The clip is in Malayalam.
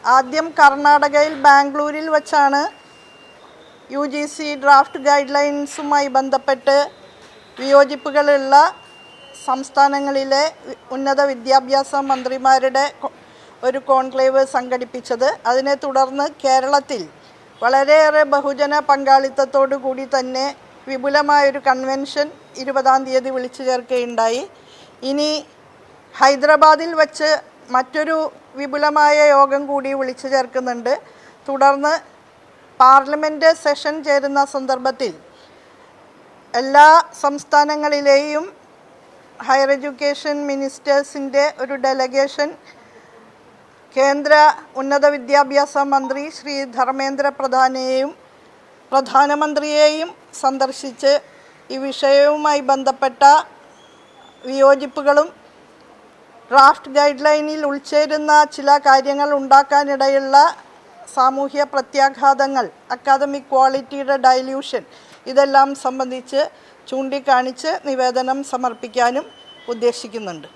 ആദ്യം കർണാടകയിൽ ബാംഗ്ലൂരിൽ വച്ചാണ് UGC ഡ്രാഫ്റ്റ് ഗൈഡ് ലൈൻസുമായി ബന്ധപ്പെട്ട് വിയോജിപ്പുകളുള്ള സംസ്ഥാനങ്ങളിലെ ഉന്നത വിദ്യാഭ്യാസ മന്ത്രിമാരുടെ ഒരു കോൺക്ലേവ് സംഘടിപ്പിച്ചത്. അതിനെ തുടർന്ന് കേരളത്തിൽ വളരെയേറെ ബഹുജന പങ്കാളിത്തത്തോടു കൂടി തന്നെ വിപുലമായൊരു കൺവെൻഷൻ 20-ാം തീയതി വിളിച്ചു ചേർക്കുകയുണ്ടായി. ഇനി ഹൈദരാബാദിൽ വച്ച് മറ്റൊരു വിപുലമായ യോഗം കൂടി വിളിച്ചു ചേർക്കുന്നുണ്ട്. തുടർന്ന് പാർലമെൻറ്റ് സെഷൻ ചേരുന്ന സന്ദർഭത്തിൽ എല്ലാ സംസ്ഥാനങ്ങളിലെയും ഹയർ എഡ്യൂക്കേഷൻ മിനിസ്റ്റേഴ്സിൻ്റെ ഒരു ഡെലഗേഷൻ കേന്ദ്ര ഉന്നത വിദ്യാഭ്യാസ മന്ത്രി ശ്രീ ധർമ്മേന്ദ്ര പ്രധാനെയും പ്രധാനമന്ത്രിയെയും സന്ദർശിച്ച് ഈ വിഷയവുമായി ബന്ധപ്പെട്ട വിയോജിപ്പുകളും ഡ്രാഫ്റ്റ് ഗൈഡ് ലൈനിൽ ഉൾച്ചേരുന്ന ചില കാര്യങ്ങൾ ഉണ്ടാക്കാനിടയുള്ള സാമൂഹ്യ പ്രത്യാഘാതങ്ങൾ, അക്കാദമിക് ക്വാളിറ്റിയുടെ ഡൈല്യൂഷൻ, ഇതെല്ലാം സംബന്ധിച്ച് ചൂണ്ടിക്കാണിച്ച് നിവേദനം സമർപ്പിക്കാനും ഉദ്ദേശിക്കുന്നുണ്ട്.